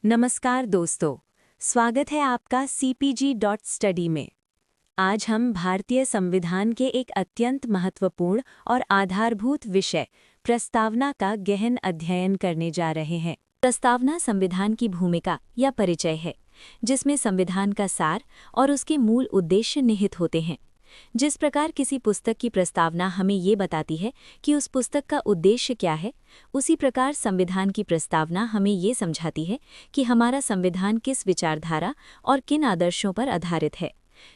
नमस्कार दोस्तों, स्वागत है आपका cpg.study में। आज हम भारतीय संविधान के एक अत्यंत महत्वपूर्ण और आधारभूत विषय प्रस्तावना का गहन अध्ययन करने जा रहे हैं। प्रस्तावना संविधान की भूमिका या परिचय है, जिसमें संविधान का सार और उसके मूल उद्देश्य निहित होते हैं। जिस प्रकार किसी पुस्तक की प्रस्तावना हमें ये बताती है कि उस पुस्तक का उद्देश्य क्या है, उसी प्रकार संविधान की प्रस्तावना हमें ये समझाती है कि हमारा संविधान किस विचारधारा और किन आदर्शों पर आधारित है।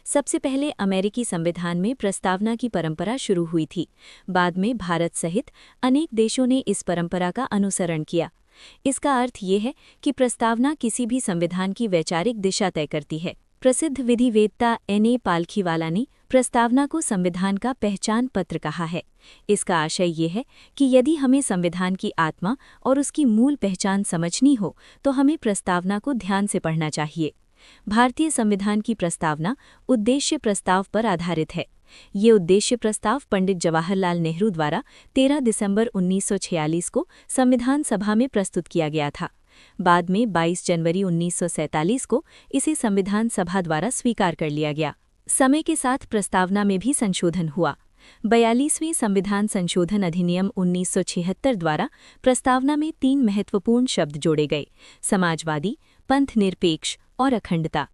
सबसे पहले अमेरिकी संविधान में प्रस्तावना की परंपरा शुरू हुई थी। बाद में भारत सहित अनेक देशों ने इस परंपरा का अनुसरण किया। इसका अर्थ ये है कि प्रस्तावना किसी भी संविधान की वैचारिक दिशा तय करती है। प्रसिद्ध विधिवेत्ता N.A. पालखीवाला ने प्रस्तावना को संविधान का पहचान पत्र कहा है। इसका आशय ये है कि यदि हमें संविधान की आत्मा और उसकी मूल पहचान समझनी हो तो हमें प्रस्तावना को ध्यान से पढ़ना चाहिए। भारतीय संविधान की प्रस्तावना उद्देश्य प्रस्ताव पर आधारित है। ये उद्देश्य प्रस्ताव पंडित जवाहरलाल नेहरू द्वारा 13 दिसंबर 1946 को संविधान सभा में प्रस्तुत किया गया था। बाद में 22 जनवरी 1947 को इसे संविधान सभा द्वारा स्वीकार कर लिया गया। समय के साथ प्रस्तावना में भी संशोधन हुआ। 42वें संविधान संशोधन अधिनियम 1976 द्वारा प्रस्तावना में 3 महत्वपूर्ण शब्द जोड़े गए: समाजवादी, पंथनिरपेक्ष और अखंडता।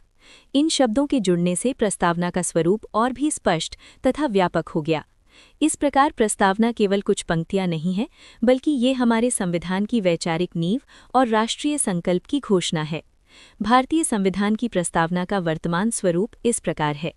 इन शब्दों के जुड़ने से प्रस्तावना का स्वरूप और भी स्पष्ट तथा व्यापक हो गया। इस प्रकार प्रस्तावना केवल कुछ पंक्तियां नहीं है, बल्कि ये हमारे संविधान की वैचारिक नींव और राष्ट्रीय संकल्प की घोषणा है। भारतीय संविधान की प्रस्तावना का वर्तमान स्वरूप इस प्रकार है: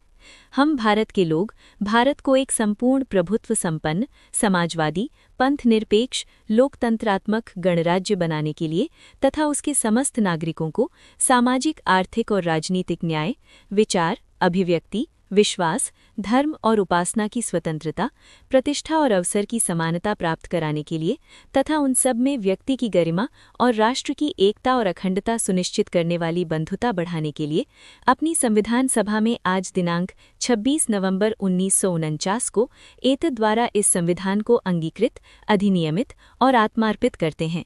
हम भारत के लोग भारत को एक संपूर्ण प्रभुत्व संपन्न, समाजवादी, पंथनिरपेक्ष, लोकतंत्रात्मक गणराज्य बनाने के लिए तथा उसके समस्त नागरिकों को सामाजिक, आर्थिक और राजनीतिक न्याय, विचार, अभिव्यक्ति, विश्वास, धर्म और उपासना की स्वतंत्रता, प्रतिष्ठा और अवसर की समानता प्राप्त कराने के लिए तथा उन सब में व्यक्ति की गरिमा और राष्ट्र की एकता और अखंडता सुनिश्चित करने वाली बंधुता बढ़ाने के लिए अपनी संविधान सभा में आज दिनांक 26 नवंबर 1949 को एतद द्वारा इस संविधान को अंगीकृत, अधिनियमित और आत्मार्पित करते हैं।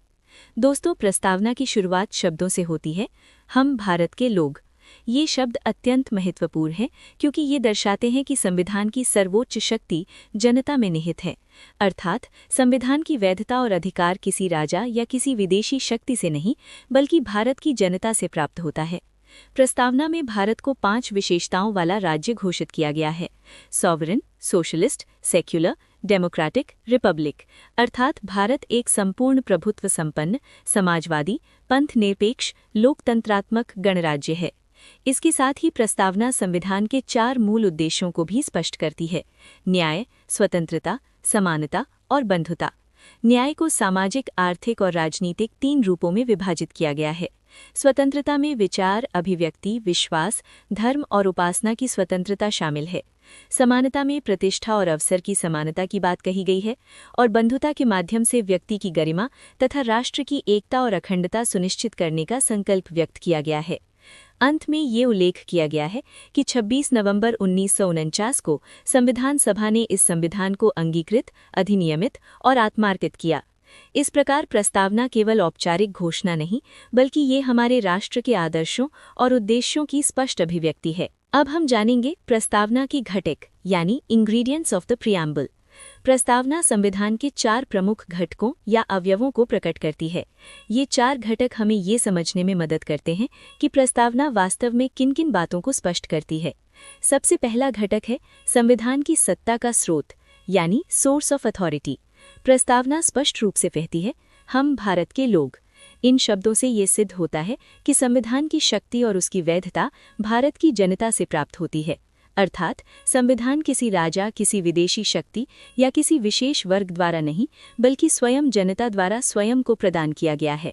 दोस्तों, प्रस्तावना की शुरुआत शब्दों से होती है: हम भारत के लोग। ये शब्द अत्यंत महत्वपूर्ण है क्योंकि ये दर्शाते हैं कि संविधान की सर्वोच्च शक्ति जनता में निहित है। अर्थात संविधान की वैधता और अधिकार किसी राजा या किसी विदेशी शक्ति से नहीं, बल्कि भारत की जनता से प्राप्त होता है। प्रस्तावना में भारत को 5 विशेषताओं वाला राज्य घोषित किया गया है: sovereign, socialist, secular, democratic, Republic. अर्थात भारत एक संपूर्ण प्रभुत्व संपन्न, समाजवादी, पंथनिरपेक्ष, लोकतंत्रात्मक गणराज्य है। इसके साथ ही प्रस्तावना संविधान के 4 मूल उद्देश्यों को भी स्पष्ट करती है: न्याय, स्वतंत्रता, समानता और बंधुता। न्याय को सामाजिक, आर्थिक और राजनीतिक 3 रूपों में विभाजित किया गया है। स्वतंत्रता में विचार, अभिव्यक्ति, विश्वास, धर्म और उपासना की स्वतंत्रता शामिल है। समानता में प्रतिष्ठा और अवसर की समानता की बात कही गई है और बंधुता के माध्यम से व्यक्ति की गरिमा तथा राष्ट्र की एकता और अखंडता सुनिश्चित करने का संकल्प व्यक्त किया गया है। अंत में ये उल्लेख किया गया है कि 26 नवंबर 1949 को संविधान सभा ने इस संविधान को अंगीकृत, अधिनियमित और आत्मार्पित किया। इस प्रकार प्रस्तावना केवल औपचारिक घोषणा नहीं, बल्कि ये हमारे राष्ट्र के आदर्शों और उद्देश्यों की स्पष्ट अभिव्यक्ति है। अब हम जानेंगे प्रस्तावना की घटक यानी इंग्रेडिएंट्स ऑफ द प्रिएम्बल। प्रस्तावना संविधान के 4 प्रमुख घटकों या अवयवों को प्रकट करती है। ये 4 घटक हमें ये समझने में मदद करते हैं कि प्रस्तावना वास्तव में किन किन बातों को स्पष्ट करती है। सबसे पहला घटक है संविधान की सत्ता का स्रोत यानी सोर्स ऑफ अथॉरिटी। प्रस्तावना स्पष्ट रूप से कहती है: हम भारत के लोग। इन शब्दों से ये सिद्ध होता है कि संविधान की शक्ति और उसकी वैधता भारत की जनता से प्राप्त होती है। अर्थात संविधान किसी राजा, किसी विदेशी शक्ति या किसी विशेष वर्ग द्वारा नहीं, बल्कि स्वयं जनता द्वारा स्वयं को प्रदान किया गया है।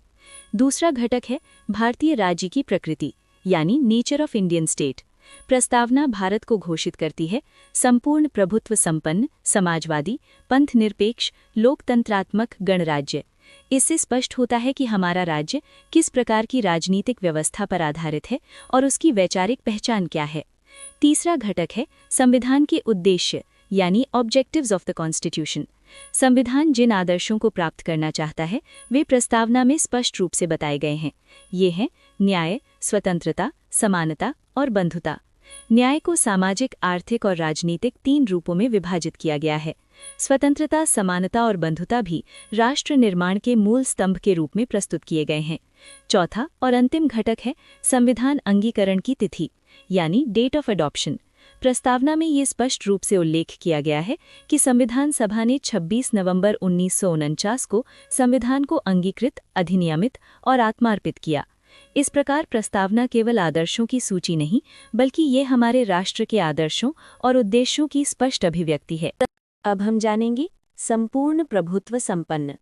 दूसरा घटक है भारतीय राज्य की प्रकृति यानी नेचर ऑफ इंडियन स्टेट। प्रस्तावना भारत को घोषित करती है संपूर्ण प्रभुत्व संपन्न, समाजवादी, पंथनिरपेक्ष, लोकतंत्रात्मक गणराज्य। इससे स्पष्ट होता है कि हमारा राज्य किस प्रकार की राजनीतिक व्यवस्था पर आधारित है और उसकी वैचारिक पहचान क्या है। तीसरा घटक है संविधान के उद्देश्य यानी ऑब्जेक्टिव्स ऑफ द कॉन्स्टिट्यूशन। संविधान जिन आदर्शों को प्राप्त करना चाहता है वे प्रस्तावना में स्पष्ट रूप से बताए गए हैं। ये हैं न्याय, स्वतंत्रता, समानता और बंधुता। न्याय को सामाजिक, आर्थिक और राजनीतिक 3 रूपों में विभाजित किया गया है। स्वतंत्रता, समानता और बंधुता भी राष्ट्र निर्माण के मूल स्तंभ के रूप में प्रस्तुत किए गए हैं। चौथा और अंतिम घटक है संविधान अंगीकरण की तिथि, यानी डेट ऑफ अडॉप्शन। प्रस्तावना में ये स्पष्ट रूप से उल्लेख किया गया है कि संविधान सभा ने 26 नवंबर 1949 को संविधान को अंगीकृत, अधिनियमित और आत्मार्पित किया। इस प्रकार प्रस्तावना केवल आदर्शों की सूची नहीं, बल्कि ये हमारे राष्ट्र के आदर्शों और उद्देश्यों की स्पष्ट अभिव्यक्ति है। अब हम जानेंगे संपूर्ण प्रभुत्व संपन्न।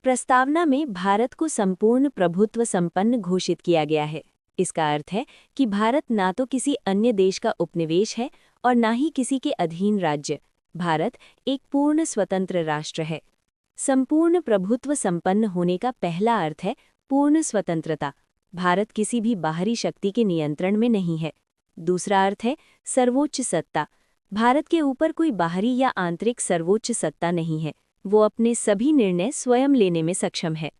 प्रस्तावना में भारत को संपूर्ण प्रभुत्व संपन्न घोषित किया गया है। इसका अर्थ है कि भारत ना तो किसी अन्य देश का उपनिवेश है और ना ही किसी के अधीन राज्य। भारत एक पूर्ण स्वतंत्र राष्ट्र है। संपूर्ण प्रभुत्व संपन्न होने का पहला अर्थ है पूर्ण स्वतंत्रता। भारत किसी भी बाहरी शक्ति के नियंत्रण में नहीं है। दूसरा अर्थ है सर्वोच्च सत्ता। भारत के ऊपर कोई बाहरी या आंतरिक सर्वोच्च सत्ता नहीं है। वो अपने सभी निर्णय स्वयं लेने में सक्षम है।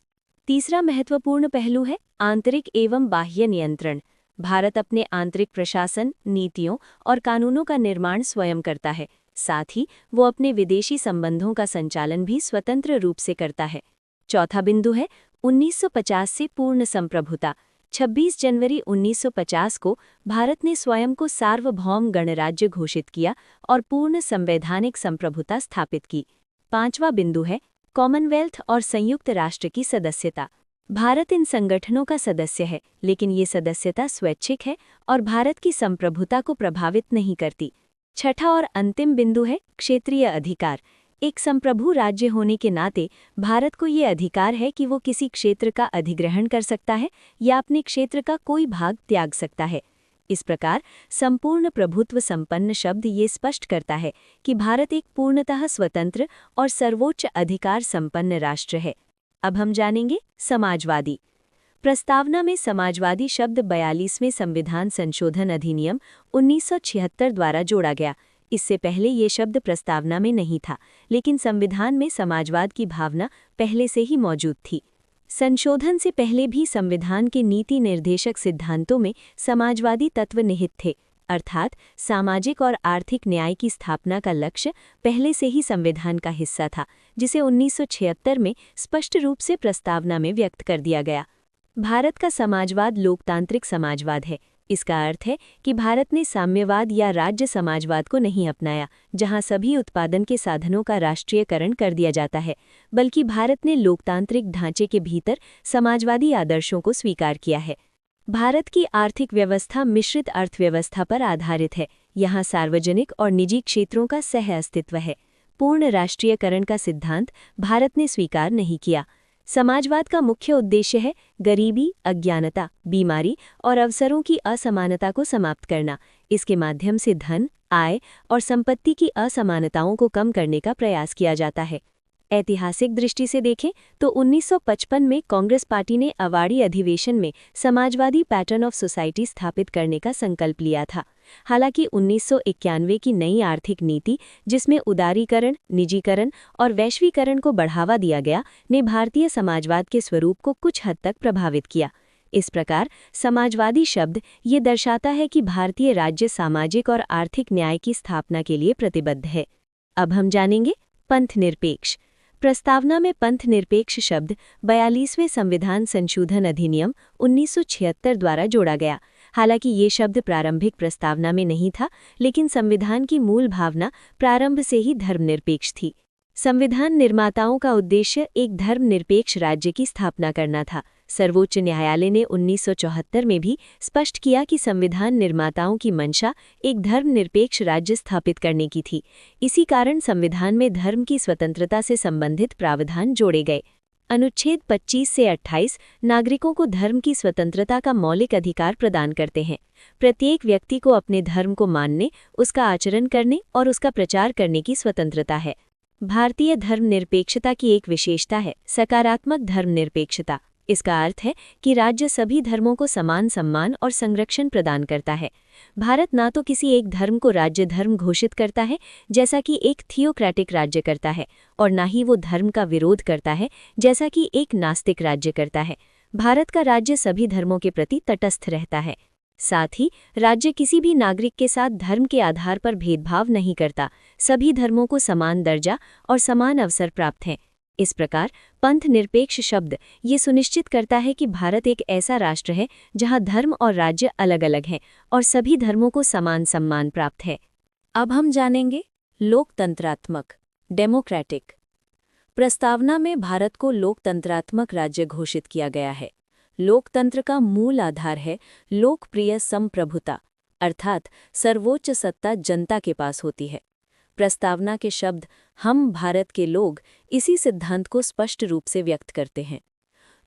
तीसरा महत्वपूर्ण पहलू है आंतरिक एवं बाह्य नियंत्रण। भारत अपने आंतरिक प्रशासन, नीतियों और कानूनों का निर्माण स्वयं करता है। साथ ही वो अपने विदेशी संबंधों का संचालन भी स्वतंत्र रूप से करता है। चौथा बिंदु है 1950 से पूर्ण संप्रभुता। 26 जनवरी 1950 को भारत ने स्वयं को सार्वभौम गणराज्य घोषित किया और पूर्ण संवैधानिक संप्रभुता स्थापित की। पांचवा बिंदु है कॉमनवेल्थ और संयुक्त राष्ट्र की सदस्यता। भारत इन संगठनों का सदस्य है, लेकिन ये सदस्यता स्वैच्छिक है और भारत की संप्रभुता को प्रभावित नहीं करती। छठा और अंतिम बिंदु है क्षेत्रीय अधिकार। एक संप्रभु राज्य होने के नाते भारत को ये अधिकार है कि वो किसी क्षेत्र का अधिग्रहण कर सकता है या अपने क्षेत्र का कोई भाग त्याग सकता है। इस प्रकार संपूर्ण प्रभुत्व संपन्न शब्द ये स्पष्ट करता है कि भारत एक पूर्णतः स्वतंत्र और सर्वोच्च अधिकार संपन्न राष्ट्र है। अब हम जानेंगे समाजवादी। प्रस्तावना में समाजवादी शब्द 42वें संविधान संशोधन अधिनियम 1976 द्वारा जोड़ा गया। इससे पहले ये शब्द प्रस्तावना में नहीं था, लेकिन संविधान में समाजवाद की भावना पहले से ही मौजूद थी। संशोधन से पहले भी संविधान के नीति निर्देशक सिद्धांतों में समाजवादी तत्व निहित थे, अर्थात सामाजिक और आर्थिक न्याय की स्थापना का लक्ष्य पहले से ही संविधान का हिस्सा था, जिसे 1976 में स्पष्ट रूप से प्रस्तावना में व्यक्त कर दिया गया। भारत का समाजवाद लोकतांत्रिक समाजवाद है। इसका अर्थ है कि भारत ने साम्यवाद या राज्य समाजवाद को नहीं अपनाया, जहां सभी उत्पादन के साधनों का राष्ट्रीयकरण कर दिया जाता है, बल्कि भारत ने लोकतांत्रिक ढांचे के भीतर समाजवादी आदर्शों को स्वीकार किया है। भारत की आर्थिक व्यवस्था मिश्रित अर्थव्यवस्था पर आधारित है। यहाँ सार्वजनिक और निजी क्षेत्रों का सह अस्तित्व है। पूर्ण राष्ट्रीयकरण का सिद्धांत भारत ने स्वीकार नहीं किया। समाजवाद का मुख्य उद्देश्य है गरीबी, अज्ञानता, बीमारी और अवसरों की असमानता को समाप्त करना। इसके माध्यम से धन, आय और संपत्ति की असमानताओं को कम करने का प्रयास किया जाता है। ऐतिहासिक दृष्टि से देखें तो 1955 में कांग्रेस पार्टी ने अवाड़ी अधिवेशन में समाजवादी पैटर्न ऑफ सोसाइटी स्थापित करने का संकल्प लिया था। हालांकि 1991 की नई आर्थिक नीति, जिसमें उदारीकरण, निजीकरण और वैश्वीकरण को बढ़ावा दिया गया, ने भारतीय समाजवाद के स्वरूप को कुछ हद तक प्रभावित किया। इस प्रकार समाजवादी शब्द ये दर्शाता है कि भारतीय राज्य सामाजिक और आर्थिक न्याय की स्थापना के लिए प्रतिबद्ध है। अब हम जानेंगे पंथ निरपेक्ष। प्रस्तावना में पंथ निरपेक्ष शब्द 42वें संविधान संशोधन अधिनियम 1976 द्वारा जोड़ा गया। हालांकि ये शब्द प्रारंभिक प्रस्तावना में नहीं था, लेकिन संविधान की मूल भावना प्रारंभ से ही धर्मनिरपेक्ष थी। संविधान निर्माताओं का उद्देश्य एक धर्मनिरपेक्ष राज्य की स्थापना करना था। सर्वोच्च न्यायालय ने 1974 में भी स्पष्ट किया कि संविधान निर्माताओं की मंशा एक धर्मनिरपेक्ष राज्य स्थापित करने की थी। इसी कारण संविधान में धर्म की स्वतंत्रता से संबंधित प्रावधान जोड़े गए। अनुच्छेद 25 से 28 नागरिकों को धर्म की स्वतंत्रता का मौलिक अधिकार प्रदान करते हैं। प्रत्येक व्यक्ति को अपने धर्म को मानने, उसका आचरण करने और उसका प्रचार करने की स्वतंत्रता है। भारतीय धर्मनिरपेक्षता की एक विशेषता है सकारात्मक धर्मनिरपेक्षता। इसका अर्थ है कि राज्य सभी धर्मों को समान सम्मान और संरक्षण प्रदान करता है। भारत ना तो किसी एक धर्म को राज्य धर्म घोषित करता है, जैसा कि एक थियोक्रेटिक राज्य करता है, और ना ही वो धर्म का विरोध करता है, जैसा कि एक नास्तिक राज्य करता है। भारत का राज्य सभी धर्मों के प्रति तटस्थ रहता है। साथ ही राज्य किसी भी नागरिक के साथ धर्म के आधार पर भेदभाव नहीं करता। सभी धर्मों को समान दर्जा और समान अवसर प्राप्त हैं। इस प्रकार पंथ निरपेक्ष शब्द ये सुनिश्चित करता है कि भारत एक ऐसा राष्ट्र है जहां धर्म और राज्य अलग अलग हैं और सभी धर्मों को समान सम्मान प्राप्त है। अब हम जानेंगे लोकतंत्रात्मक डेमोक्रेटिक। प्रस्तावना में भारत को लोकतंत्रात्मक राज्य घोषित किया गया है। लोकतंत्र का मूल आधार है लोकप्रिय संप्रभुता, अर्थात सर्वोच्च सत्ता जनता के पास होती है। प्रस्तावना के शब्द हम भारत के लोग इसी सिद्धांत को स्पष्ट रूप से व्यक्त करते हैं।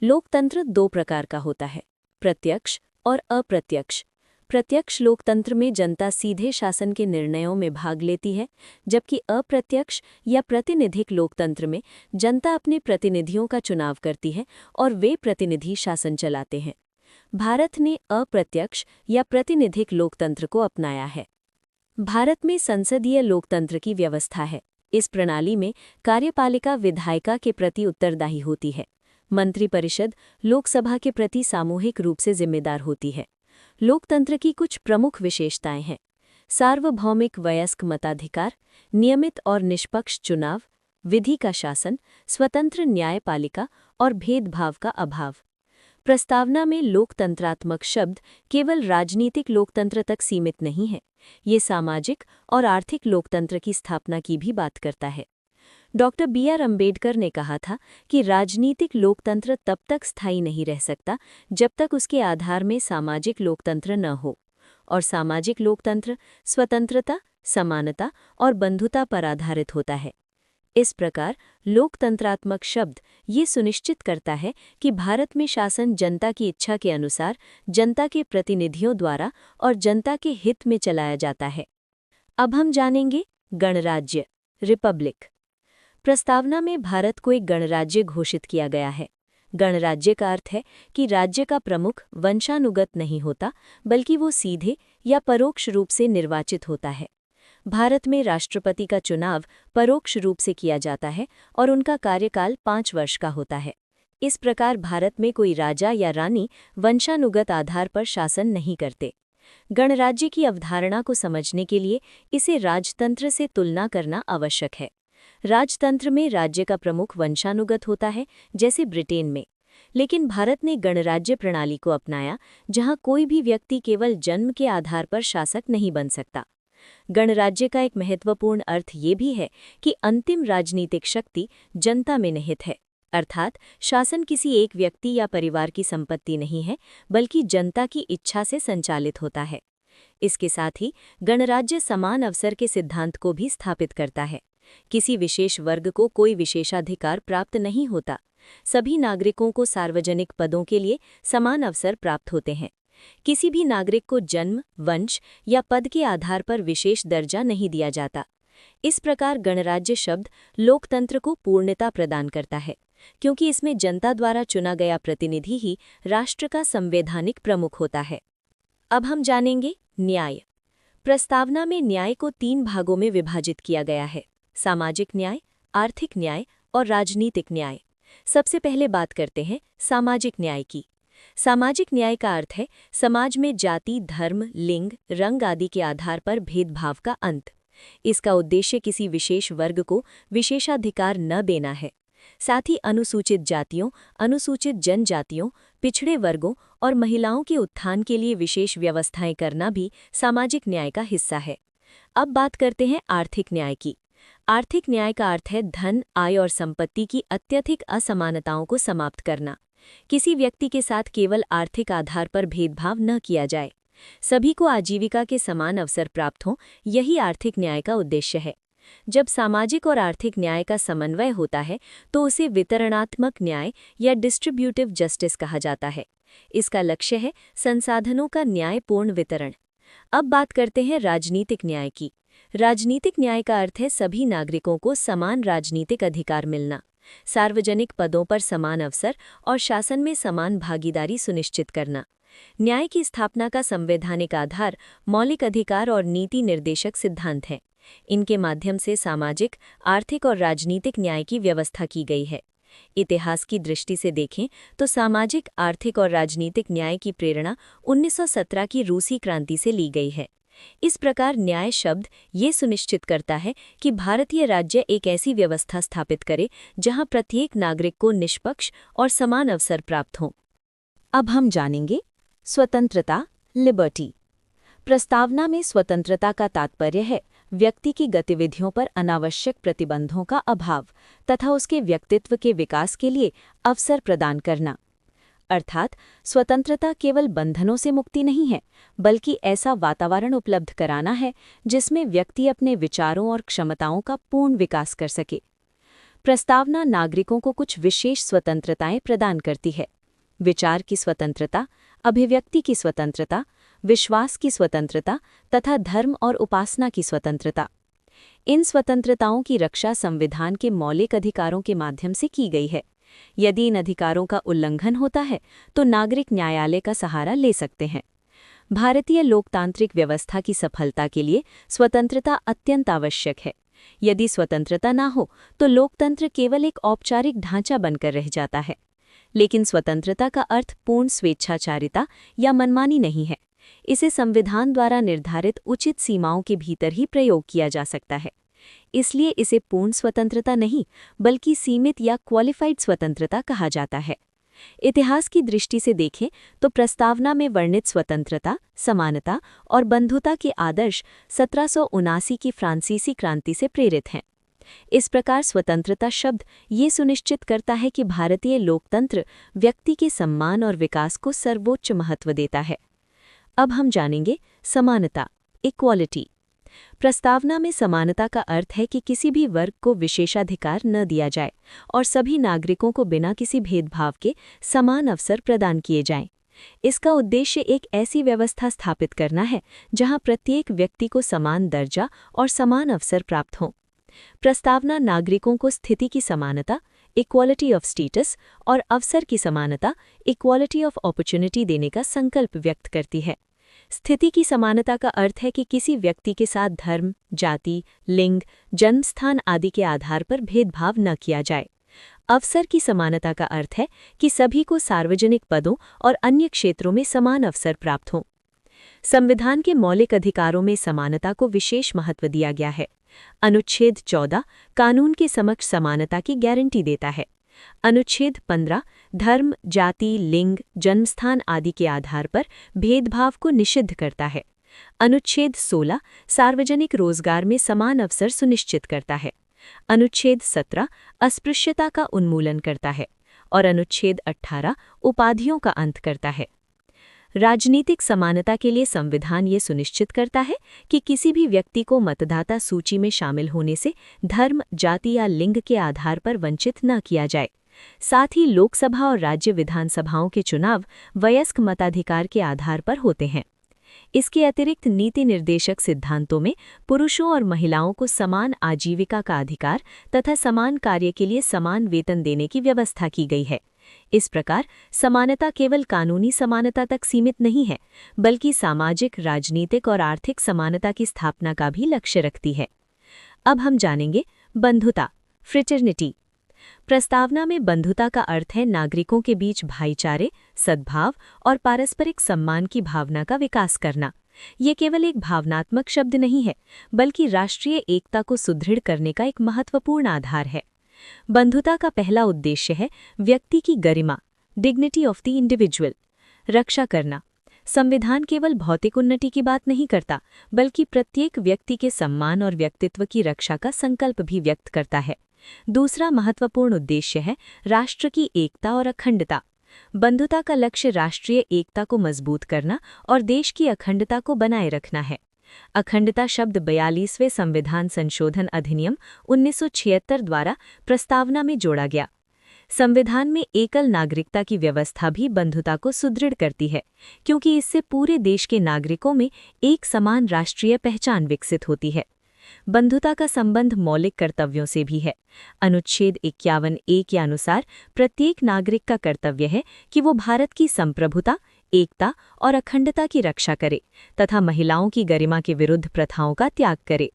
लोकतंत्र दो प्रकार का होता है, प्रत्यक्ष और अप्रत्यक्ष। प्रत्यक्ष लोकतंत्र में जनता सीधे शासन के निर्णयों में भाग लेती है, जबकि अप्रत्यक्ष या प्रातिनिधिक लोकतंत्र में जनता अपने प्रतिनिधियों का चुनाव करती है और वे प्रतिनिधि शासन चलाते हैं। भारत ने अप्रत्यक्ष या प्रातिनिधिक लोकतंत्र को अपनाया है। भारत में संसदीय लोकतंत्र की व्यवस्था है। इस प्रणाली में कार्यपालिका विधायिका के प्रति उत्तरदायी होती है। मंत्रिपरिषद लोकसभा के प्रति सामूहिक रूप से जिम्मेदार होती है। लोकतंत्र की कुछ प्रमुख विशेषताएं हैं: सार्वभौमिक वयस्क मताधिकार, नियमित और निष्पक्ष चुनाव, विधि का शासन, स्वतंत्र न्यायपालिका और भेदभाव का अभाव। प्रस्तावना में लोकतंत्रात्मक शब्द केवल राजनीतिक लोकतंत्र तक सीमित नहीं है, ये सामाजिक और आर्थिक लोकतंत्र की स्थापना की भी बात करता है। Doctor B.R. अम्बेडकर ने कहा था कि राजनीतिक लोकतंत्र तब तक स्थायी नहीं रह सकता जब तक उसके आधार में सामाजिक लोकतंत्र न हो, और सामाजिक लोकतंत्र स्वतंत्रता, समानता और बंधुता पर आधारित होता है। इस प्रकार लोकतंत्रात्मक शब्द ये सुनिश्चित करता है कि भारत में शासन जनता की इच्छा के अनुसार, जनता के प्रतिनिधियों द्वारा और जनता के हित में चलाया जाता है। अब हम जानेंगे गणराज्य रिपब्लिक। प्रस्तावना में भारत को एक गणराज्य घोषित किया गया है। गणराज्य का अर्थ है कि राज्य का प्रमुख वंशानुगत नहीं होता, बल्कि वो सीधे या परोक्ष रूप से निर्वाचित होता है। भारत में राष्ट्रपति का चुनाव परोक्ष रूप से किया जाता है और उनका कार्यकाल 5 वर्ष का होता है। इस प्रकार भारत में कोई राजा या रानी वंशानुगत आधार पर शासन नहीं करते। गणराज्य की अवधारणा को समझने के लिए इसे राजतंत्र से तुलना करना आवश्यक है। राजतंत्र में राज्य का प्रमुख वंशानुगत होता है, जैसे ब्रिटेन में, लेकिन भारत ने गणराज्य प्रणाली को अपनाया, जहां कोई भी व्यक्ति केवल जन्म के आधार पर शासक नहीं बन सकता। गणराज्य का एक महत्वपूर्ण अर्थ ये भी है कि अंतिम राजनीतिक शक्ति जनता में निहित है, अर्थात शासन किसी एक व्यक्ति या परिवार की संपत्ति नहीं है, बल्कि जनता की इच्छा से संचालित होता है। इसके साथ ही गणराज्य समान अवसर के सिद्धांत को भी स्थापित करता है। किसी विशेष वर्ग को कोई विशेषाधिकार प्राप्त नहीं होता। सभी नागरिकों को सार्वजनिक पदों के लिए समान अवसर प्राप्त होते हैं। किसी भी नागरिक को जन्म, वंश या पद के आधार पर विशेष दर्जा नहीं दिया जाता। इस प्रकार गणराज्य शब्द लोकतंत्र को पूर्णता प्रदान करता है, क्योंकि इसमें जनता द्वारा चुना गया प्रतिनिधि ही राष्ट्र का संवैधानिक प्रमुख होता है। अब हम जानेंगे न्याय। प्रस्तावना में न्याय को 3 भागों में विभाजित किया गया है: सामाजिक न्याय, आर्थिक न्याय और राजनीतिक न्याय। सबसे पहले बात करते हैं सामाजिक न्याय की। सामाजिक न्याय का अर्थ है समाज में जाति, धर्म, लिंग, रंग आदि के आधार पर भेदभाव का अंत। इसका उद्देश्य किसी विशेष वर्ग को विशेषाधिकार न देना है। साथ ही अनुसूचित जातियों, अनुसूचित जनजातियों, पिछड़े वर्गों और महिलाओं के उत्थान के लिए विशेष व्यवस्थाएं करना भी सामाजिक न्याय का हिस्सा है। अब बात करते हैं आर्थिक न्याय की। आर्थिक न्याय का अर्थ है धन, आय और संपत्ति की अत्यधिक असमानताओं को समाप्त करना। किसी व्यक्ति के साथ केवल आर्थिक आधार पर भेदभाव न किया जाए। सभी को आजीविका के समान अवसर प्राप्त हों, यही आर्थिक न्याय का उद्देश्य है। जब सामाजिक और आर्थिक न्याय का समन्वय होता है तो उसे वितरणात्मक न्याय या डिस्ट्रीब्यूटिव जस्टिस कहा जाता है। इसका लक्ष्य है संसाधनों का न्यायपूर्ण वितरण। अब बात करते हैं राजनीतिक न्याय की। राजनीतिक न्याय का अर्थ है सभी नागरिकों को समान राजनीतिक अधिकार मिलना। सार्वजनिक पदों पर समान अवसर और शासन में समान भागीदारी सुनिश्चित करना। न्याय की स्थापना का संवैधानिक आधार मौलिक अधिकार और नीति निर्देशक सिद्धांत हैं। इनके माध्यम से सामाजिक, आर्थिक और राजनीतिक न्याय की व्यवस्था की गई है। इतिहास की दृष्टि से देखें तो सामाजिक, आर्थिक और राजनीतिक न्याय की प्रेरणा 1917 की रूसी क्रांति से ली गई है। इस प्रकार न्याय शब्द ये सुनिश्चित करता है कि भारतीय राज्य एक ऐसी व्यवस्था स्थापित करे जहां प्रत्येक नागरिक को निष्पक्ष और समान अवसर प्राप्त हों। अब हम जानेंगे स्वतंत्रता, लिबर्टी। प्रस्तावना में स्वतंत्रता का तात्पर्य है व्यक्ति की गतिविधियों पर अनावश्यक प्रतिबंधों का अभाव तथा उसके व्यक्तित्व के विकास के लिए अवसर प्रदान करना। अर्थात स्वतंत्रता केवल बंधनों से मुक्ति नहीं है, बल्कि ऐसा वातावरण उपलब्ध कराना है जिसमें व्यक्ति अपने विचारों और क्षमताओं का पूर्ण विकास कर सके। प्रस्तावना नागरिकों को कुछ विशेष स्वतंत्रताएं प्रदान करती है। विचार की स्वतंत्रता, अभिव्यक्ति की स्वतंत्रता, विश्वास की स्वतंत्रता तथा धर्म और उपासना की स्वतंत्रता। इन स्वतंत्रताओं की रक्षा संविधान के मौलिक अधिकारों के माध्यम से की गई है। यदि इन अधिकारों का उल्लंघन होता है तो नागरिक न्यायालय का सहारा ले सकते हैं। भारतीय लोकतांत्रिक व्यवस्था की सफलता के लिए स्वतंत्रता अत्यंत आवश्यक है। यदि स्वतंत्रता ना हो तो लोकतंत्र केवल एक औपचारिक ढांचा बनकर रह जाता है। लेकिन स्वतंत्रता का अर्थ पूर्ण स्वेच्छाचारिता या मनमानी नहीं है। इसे संविधान द्वारा निर्धारित उचित सीमाओं के भीतर ही प्रयोग किया जा सकता है। इसलिए इसे पूर्ण स्वतंत्रता नहीं, बल्कि सीमित या क्वालिफाइड स्वतंत्रता कहा जाता है। इतिहास की दृष्टि से देखें तो प्रस्तावना में वर्णित स्वतंत्रता, समानता और बंधुता के आदर्श 1779 की फ्रांसीसी क्रांति से प्रेरित हैं। इस प्रकार स्वतंत्रता शब्द ये सुनिश्चित करता है कि भारतीय लोकतंत्र व्यक्ति के सम्मान और विकास को सर्वोच्च महत्व देता है। अब हम जानेंगे समानता, इक्वालिटी। प्रस्तावना में समानता का अर्थ है कि किसी भी वर्ग को विशेषाधिकार न दिया जाए और सभी नागरिकों को बिना किसी भेदभाव के समान अवसर प्रदान किए जाएं। इसका उद्देश्य एक ऐसी व्यवस्था स्थापित करना है जहां प्रत्येक व्यक्ति को समान दर्जा और समान अवसर प्राप्त हों। प्रस्तावना नागरिकों को स्थिति की समानता, इक्वालिटी ऑफ स्टेटस और अवसर की समानता, इक्वालिटी ऑफ अपॉर्चुनिटी देने का संकल्प व्यक्त करती है। स्थिति की समानता का अर्थ है कि किसी व्यक्ति के साथ धर्म, जाति, लिंग, जन्मस्थान आदि के आधार पर भेदभाव न किया जाए। अवसर की समानता का अर्थ है कि सभी को सार्वजनिक पदों और अन्य क्षेत्रों में समान अवसर प्राप्त हों। संविधान के मौलिक अधिकारों में समानता को विशेष महत्व दिया गया है। अनुच्छेद 14 कानून के समक्ष समानता की गारंटी देता है। अनुच्छेद 15 धर्म, जाति, लिंग, जन्मस्थान आदि के आधार पर भेदभाव को निषिद्ध करता है। अनुच्छेद 16 सार्वजनिक रोजगार में समान अवसर सुनिश्चित करता है। अनुच्छेद 17 अस्पृश्यता का उन्मूलन करता है और अनुच्छेद 18 उपाधियों का अंत करता है। राजनीतिक समानता के लिए संविधान ये सुनिश्चित करता है कि किसी भी व्यक्ति को मतदाता सूची में शामिल होने से धर्म, जाति या लिंग के आधार पर वंचित न किया जाए। साथ ही लोकसभा और राज्य विधानसभाओं के चुनाव वयस्क मताधिकार के आधार पर होते हैं। इसके अतिरिक्त नीति निर्देशक सिद्धांतों में पुरुषों और महिलाओं को समान आजीविका का अधिकार तथा समान कार्य के लिए समान वेतन देने की व्यवस्था की गई है। इस प्रकार समानता केवल कानूनी समानता तक सीमित नहीं है, बल्कि सामाजिक, राजनीतिक और आर्थिक समानता की स्थापना का भी लक्ष्य रखती है। अब हम जानेंगे बंधुता, फ्रेटर्निटी। प्रस्तावना में बंधुता का अर्थ है नागरिकों के बीच भाईचारे, सद्भाव और पारस्परिक सम्मान की भावना का विकास करना। ये केवल एक भावनात्मक शब्द नहीं है, बल्कि राष्ट्रीय एकता को सुदृढ़ करने का एक महत्वपूर्ण आधार है। बंधुता का पहला उद्देश्य है व्यक्ति की गरिमा, डिग्निटी ऑफ द इंडिविजुअल, रक्षा करना। संविधान केवल भौतिक उन्नति की बात नहीं करता, बल्कि प्रत्येक व्यक्ति के सम्मान और व्यक्तित्व की रक्षा का संकल्प भी व्यक्त करता है। दूसरा महत्वपूर्ण उद्देश्य है राष्ट्र की एकता और अखंडता। बंधुता का लक्ष्य राष्ट्रीय एकता को मजबूत करना और देश की अखंडता को बनाए रखना है। अखंडता शब्द 42वें संविधान संशोधन अधिनियम 1976 द्वारा प्रस्तावना में जोड़ा गया। संविधान में एकल नागरिकता की व्यवस्था भी बंधुता को सुदृढ़ करती है, क्योंकि इससे पूरे देश के नागरिकों में एक समान राष्ट्रीय पहचान विकसित होती है। बंधुता का संबंध मौलिक कर्तव्यों से भी है। अनुच्छेद 51(a) के अनुसार प्रत्येक नागरिक का कर्तव्य है कि वो भारत की संप्रभुता, एकता और अखंडता की रक्षा करे तथा महिलाओं की गरिमा के विरुद्ध प्रथाओं का त्याग करे।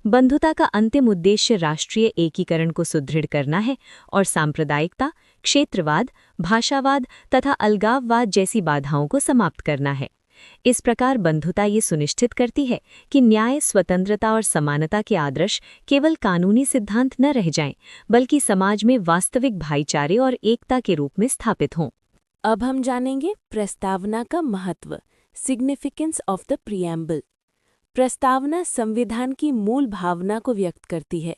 बंधुता का अंतिम उद्देश्य राष्ट्रीय एकीकरण को सुदृढ़ करना है और सांप्रदायिकता, क्षेत्रवाद, भाषावाद तथा अलगाववाद जैसी बाधाओं को समाप्त करना है। इस प्रकार बंधुता ये सुनिश्चित करती है कि न्याय, स्वतंत्रता और समानता के आदर्श केवल कानूनी सिद्धांत न रह जाएं, बल्कि समाज में वास्तविक भाईचारे और एकता के रूप में स्थापित हों। अब हम जानेंगे प्रस्तावना का महत्व, सिग्निफिकेंस ऑफ द प्रीएम्बल। प्रस्तावना संविधान की मूल भावना को व्यक्त करती है।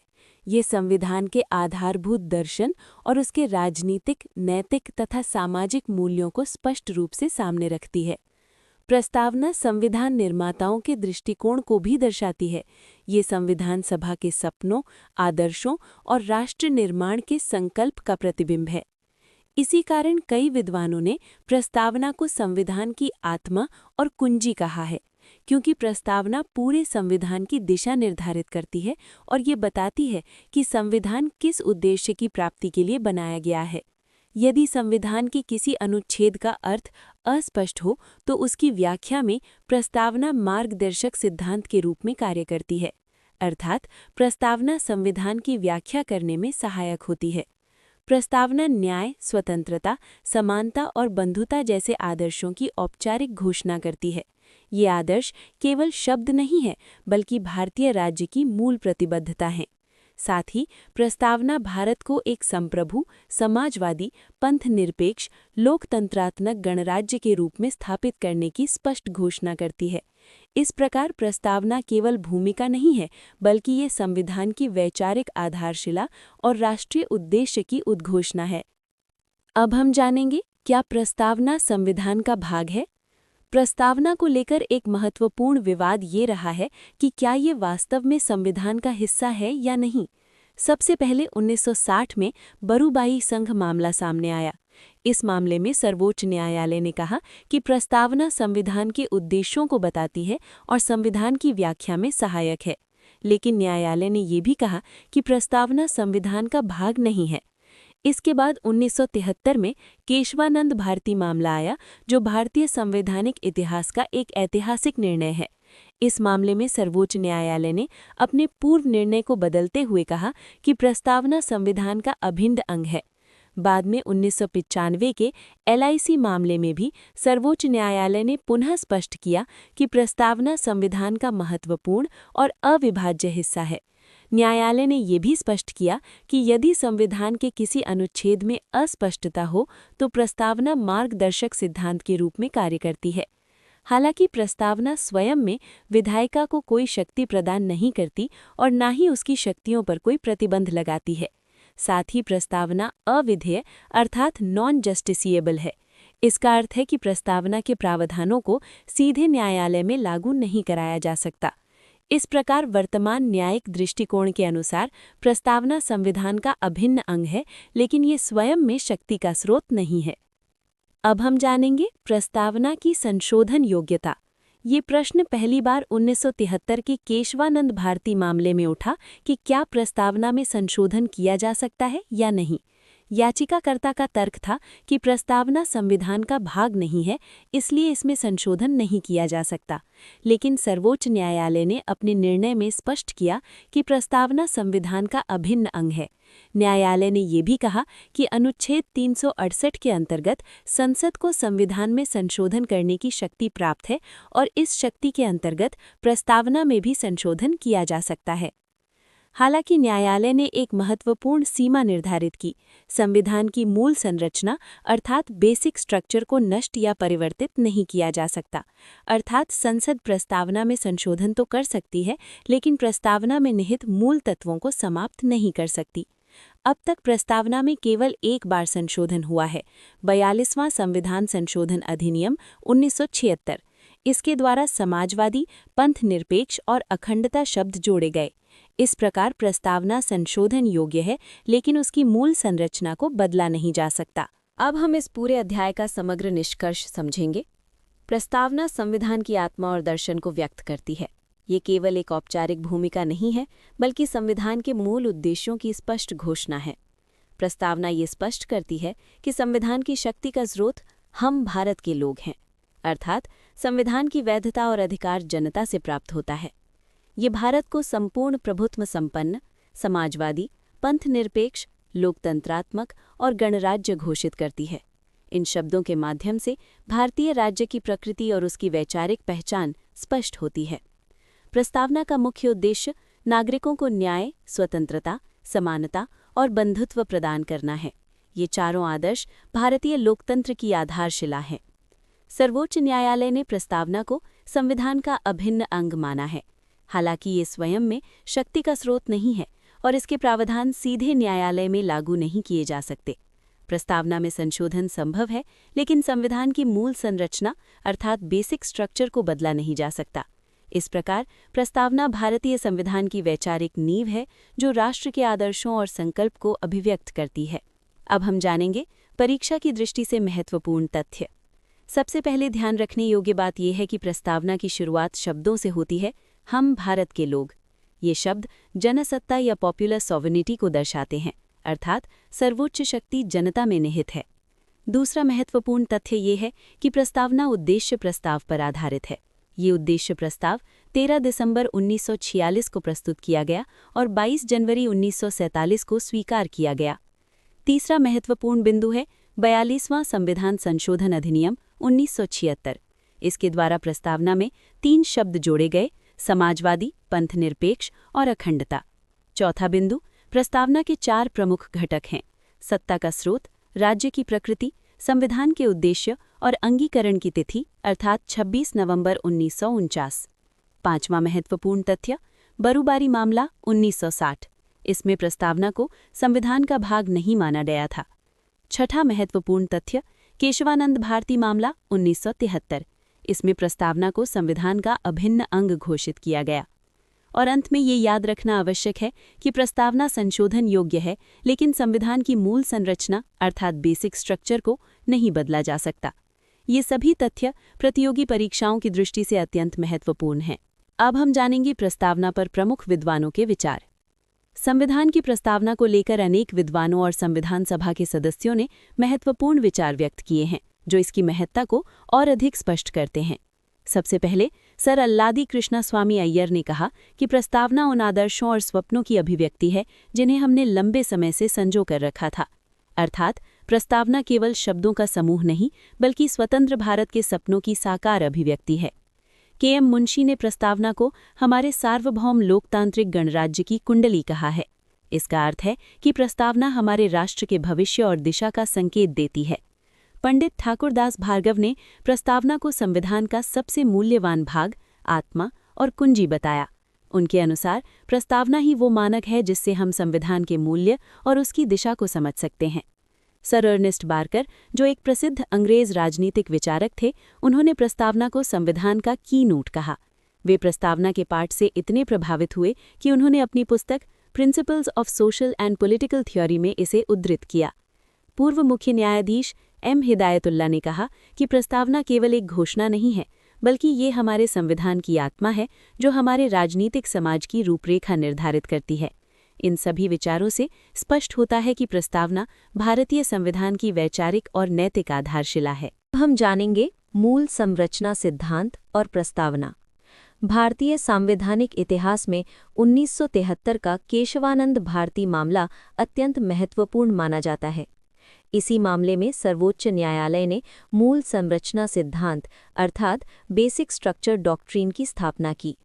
ये संविधान के आधारभूत दर्शन और उसके राजनीतिक, नैतिक तथा सामाजिक मूल्यों को स्पष्ट रूप से सामने रखती है। प्रस्तावना संविधान निर्माताओं के दृष्टिकोण को भी दर्शाती है। ये संविधान सभा के सपनों, आदर्शों और राष्ट्र निर्माण के संकल्प का प्रतिबिंब है। इसी कारण कई विद्वानों ने प्रस्तावना को संविधान की आत्मा और कुंजी कहा है, क्योंकि प्रस्तावना पूरे संविधान की दिशा निर्धारित करती है और ये बताती है कि संविधान किस उद्देश्य की प्राप्ति के लिए बनाया गया है। यदि संविधान के किसी अनुच्छेद का अर्थ अस्पष्ट हो तो उसकी व्याख्या में प्रस्तावना मार्गदर्शक सिद्धांत के रूप में कार्य करती है, अर्थात प्रस्तावना संविधान की व्याख्या करने में सहायक होती है। प्रस्तावना न्याय, स्वतंत्रता, समानता और बंधुता जैसे आदर्शों की औपचारिक घोषणा करती है। ये आदर्श केवल शब्द नहीं है, बल्कि भारतीय राज्य की मूल प्रतिबद्धता हैं। साथ ही प्रस्तावना भारत को एक संप्रभु, समाजवादी, पंथनिरपेक्ष, लोकतंत्रात्मक गणराज्य के रूप में स्थापित करने की स्पष्ट घोषणा करती है। इस प्रकार प्रस्तावना केवल भूमिका नहीं है, बल्कि ये संविधान की वैचारिक आधारशिला और राष्ट्रीय उद्देश्य की उद्घोषणा है। अब हम जानेंगे, क्या प्रस्तावना संविधान का भाग है? प्रस्तावना को लेकर एक महत्वपूर्ण विवाद ये रहा है कि क्या ये वास्तव में संविधान का हिस्सा है या नहीं। सबसे पहले 1960 में बरूबाई संघ मामला सामने आया। इस मामले में सर्वोच्च न्यायालय ने कहा कि प्रस्तावना संविधान के उद्देश्यों को बताती है और संविधान की व्याख्या में सहायक है। लेकिन न्यायालय ने ये भी कहा कि प्रस्तावना संविधान का भाग नहीं है। इसके बाद 1973 में केशवानंद भारती मामला आया, जो भारतीय संवैधानिक इतिहास का एक ऐतिहासिक निर्णय है। इस मामले में सर्वोच्च न्यायालय ने अपने पूर्व निर्णय को बदलते हुए कहा कि प्रस्तावना संविधान का अभिन्न अंग है। बाद में 1995 के LIC मामले में भी सर्वोच्च न्यायालय ने पुनः स्पष्ट किया कि प्रस्तावना संविधान का महत्वपूर्ण और अविभाज्य हिस्सा है। न्यायालय ने ये भी स्पष्ट किया कि यदि संविधान के किसी अनुच्छेद में अस्पष्टता हो तो प्रस्तावना मार्गदर्शक सिद्धांत के रूप में कार्य करती है। हालांकि प्रस्तावना स्वयं में विधायिका को कोई शक्ति प्रदान नहीं करती और न ही उसकी शक्तियों पर कोई प्रतिबंध लगाती है। साथ ही प्रस्तावना अविधेय अर्थात नॉन जस्टिसिएबल है। इसका अर्थ है कि प्रस्तावना के प्रावधानों को सीधे न्यायालय में लागू नहीं कराया जा सकता। इस प्रकार वर्तमान न्यायिक दृष्टिकोण के अनुसार प्रस्तावना संविधान का अभिन्न अंग है, लेकिन ये स्वयं में शक्ति का स्रोत नहीं है। अब हम जानेंगे प्रस्तावना की संशोधन योग्यता। ये प्रश्न पहली बार 1973 के केशवानंद भारती मामले में उठा कि क्या प्रस्तावना में संशोधन किया जा सकता है या नहीं। याचिकाकर्ता का तर्क था कि प्रस्तावना संविधान का भाग नहीं है, इसलिए इसमें संशोधन नहीं किया जा सकता। लेकिन सर्वोच्च न्यायालय ने अपने निर्णय में स्पष्ट किया कि प्रस्तावना संविधान का अभिन्न अंग है। न्यायालय ने ये भी कहा कि अनुच्छेद 368 के अंतर्गत संसद को संविधान में संशोधन करने की शक्ति प्राप्त है और इस शक्ति के अंतर्गत प्रस्तावना में भी संशोधन किया जा सकता है। हालांकि न्यायालय ने एक महत्वपूर्ण सीमा निर्धारित की। संविधान की मूल संरचना अर्थात बेसिक स्ट्रक्चर को नष्ट या परिवर्तित नहीं किया जा सकता। अर्थात संसद प्रस्तावना में संशोधन तो कर सकती है, लेकिन प्रस्तावना में निहित मूल तत्वों को समाप्त नहीं कर सकती। अब तक प्रस्तावना में केवल एक बार संशोधन हुआ है, 42वां संविधान संशोधन अधिनियम 1976। इसके द्वारा समाजवादी, पंथनिरपेक्ष और अखंडता शब्द जोड़े गए। इस प्रकार प्रस्तावना संशोधन योग्य है, लेकिन उसकी मूल संरचना को बदला नहीं जा सकता। अब हम इस पूरे अध्याय का समग्र निष्कर्ष समझेंगे। प्रस्तावना संविधान की आत्मा और दर्शन को व्यक्त करती है। ये केवल एक औपचारिक भूमिका नहीं है, बल्कि संविधान के मूल उद्देश्यों की स्पष्ट घोषणा है। प्रस्तावना ये स्पष्ट करती है कि संविधान की शक्ति का स्रोत हम भारत के लोग हैं, अर्थात संविधान की वैधता और अधिकार जनता से प्राप्त होता है। ये भारत को संपूर्ण प्रभुत्व संपन्न, समाजवादी, पंथनिरपेक्ष, लोकतंत्रात्मक और गणराज्य घोषित करती है। इन शब्दों के माध्यम से भारतीय राज्य की प्रकृति और उसकी वैचारिक पहचान स्पष्ट होती है। प्रस्तावना का मुख्य उद्देश्य नागरिकों को न्याय, स्वतंत्रता, समानता और बंधुत्व प्रदान करना है। ये चारों आदर्श भारतीय लोकतंत्र की आधारशिला हैं। सर्वोच्च न्यायालय ने प्रस्तावना को संविधान का अभिन्न अंग माना है। हालांकि ये स्वयं में शक्ति का स्रोत नहीं है और इसके प्रावधान सीधे न्यायालय में लागू नहीं किए जा सकते। प्रस्तावना में संशोधन संभव है, लेकिन संविधान की मूल संरचना अर्थात बेसिक स्ट्रक्चर को बदला नहीं जा सकता। इस प्रकार प्रस्तावना भारतीय संविधान की वैचारिक नींव है, जो राष्ट्र के आदर्शों और संकल्प को अभिव्यक्त करती है। अब हम जानेंगे परीक्षा की दृष्टि से महत्वपूर्ण तथ्य। सबसे पहले ध्यान रखने योग्य बात यह है कि प्रस्तावना की शुरुआत शब्दों से होती है, हम भारत के लोग। ये शब्द जनसत्ता या पॉपुलर सॉवरेनिटी को दर्शाते हैं, अर्थात सर्वोच्च शक्ति जनता में निहित है। दूसरा महत्वपूर्ण तथ्य ये है कि प्रस्तावना उद्देश्य प्रस्ताव पर आधारित है। ये उद्देश्य प्रस्ताव 13 दिसंबर 1946 को प्रस्तुत किया गया और 22 जनवरी 1947 को स्वीकार किया गया। तीसरा महत्वपूर्ण बिंदु है 42वां संविधान संशोधन अधिनियम 1976। इसके द्वारा प्रस्तावना में 3 शब्द जोड़े गए, समाजवादी, पंथनिरपेक्ष और अखंडता। चौथा बिंदु, प्रस्तावना के 4 प्रमुख घटक हैं: सत्ता का स्रोत, राज्य की प्रकृति, संविधान के उद्देश्य और अंगीकरण की तिथि अर्थात 26 नवंबर 1949। पांचवां महत्वपूर्ण तथ्य, बरूबारी मामला 1960। इसमें प्रस्तावना को संविधान का भाग नहीं माना गया था। छठा महत्वपूर्ण तथ्य, केशवानंद भारती मामला 1973। इसमें प्रस्तावना को संविधान का अभिन्न अंग घोषित किया गया। और अंत में ये याद रखना आवश्यक है कि प्रस्तावना संशोधन योग्य है, लेकिन संविधान की मूल संरचना अर्थात बेसिक स्ट्रक्चर को नहीं बदला जा सकता। ये सभी तथ्य प्रतियोगी परीक्षाओं की दृष्टि से अत्यंत महत्वपूर्ण हैं। अब हम जानेंगे प्रस्तावना पर प्रमुख विद्वानों के विचार। संविधान की प्रस्तावना को लेकर अनेक विद्वानों और संविधान सभा के सदस्यों ने महत्वपूर्ण विचार व्यक्त किए हैं, जो इसकी महत्ता को और अधिक स्पष्ट करते हैं। सबसे पहले सर अल्लादी कृष्णास्वामी अय्यर ने कहा कि प्रस्तावना उन आदर्शों और स्वप्नों की अभिव्यक्ति है जिन्हें हमने लंबे समय से संजो कर रखा था। अर्थात प्रस्तावना केवल शब्दों का समूह नहीं, बल्कि स्वतंत्र भारत के सपनों की साकार अभिव्यक्ति है। के.एम. मुंशी ने प्रस्तावना को हमारे सार्वभौम लोकतांत्रिक गणराज्य की कुंडली कहा है। इसका अर्थ है कि प्रस्तावना हमारे राष्ट्र के भविष्य और दिशा का संकेत देती है। पंडित ठाकुरदास भार्गव ने प्रस्तावना को संविधान का सबसे मूल्यवान भाग, आत्मा और कुंजी बताया। उनके अनुसार प्रस्तावना ही वो मानक है जिससे हम संविधान के मूल्य और उसकी दिशा को समझ सकते हैं। सर अर्नेस्ट बार्कर, जो एक प्रसिद्ध अंग्रेज राजनीतिक विचारक थे, उन्होंने प्रस्तावना को संविधान का कीनोट कहा। वे प्रस्तावना के पाठ से इतने प्रभावित हुए कि उन्होंने अपनी पुस्तक principles of social and political theory में इसे उद्धृत किया। पूर्व मुख्य न्यायाधीश एम. हिदायतुल्लाह ने कहा कि प्रस्तावना केवल एक घोषणा नहीं है, बल्कि ये हमारे संविधान की आत्मा है, जो हमारे राजनीतिक समाज की रूपरेखा निर्धारित करती है। इन सभी विचारों से स्पष्ट होता है कि प्रस्तावना भारतीय संविधान की वैचारिक और नैतिक आधारशिला है। अब हम जानेंगे मूल संरचना सिद्धांत और प्रस्तावना। भारतीय सांवैधानिक इतिहास में 1973 का केशवानंद भारती मामला अत्यंत महत्वपूर्ण माना जाता है। इसी मामले में सर्वोच्च न्यायालय ने मूल संरचना सिद्धांत अर्थात बेसिक स्ट्रक्चर डॉक्ट्रिन की स्थापना की।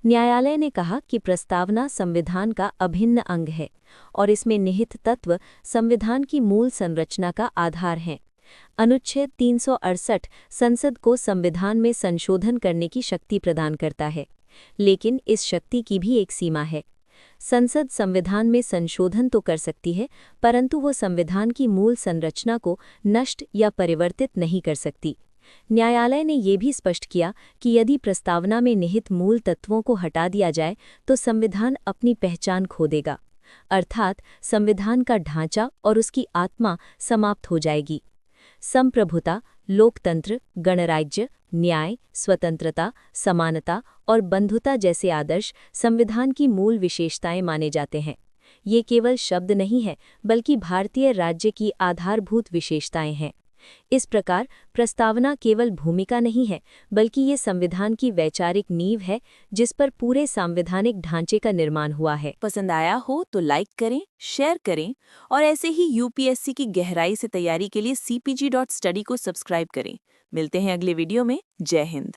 न्यायालय ने कहा कि प्रस्तावना संविधान का अभिन्न अंग है और इसमें निहित तत्व संविधान की मूल संरचना का आधार हैं। अनुच्छेद 368 संसद को संविधान में संशोधन करने की शक्ति प्रदान करता है, लेकिन इस शक्ति की भी एक सीमा है। संसद संविधान में संशोधन तो कर सकती है, परंतु वो संविधान की मूल संरचना को नष्ट या परिवर्तित नहीं कर सकती। न्यायालय ने ये भी स्पष्ट किया कि यदि प्रस्तावना में निहित मूल तत्वों को हटा दिया जाए तो संविधान अपनी पहचान खो देगा, अर्थात संविधान का ढांचा और उसकी आत्मा समाप्त हो जाएगी। संप्रभुता, लोकतंत्र, गणराज्य, न्याय, स्वतंत्रता, समानता और बंधुता जैसे आदर्श संविधान की मूल विशेषताएं माने जाते हैं। ये केवल शब्द नहीं है, बल्कि भारतीय राज्य की आधारभूत विशेषताएं हैं। इस प्रकार प्रस्तावना केवल भूमिका नहीं है, बल्कि ये संविधान की वैचारिक नींव है, जिस पर पूरे सांविधानिक ढांचे का निर्माण हुआ है। पसंद आया हो तो लाइक करें, शेयर करें और ऐसे ही यूपीएससी की गहराई से तैयारी के लिए cpg.study को सब्सक्राइब करें। मिलते हैं अगले वीडियो में। जय हिंद।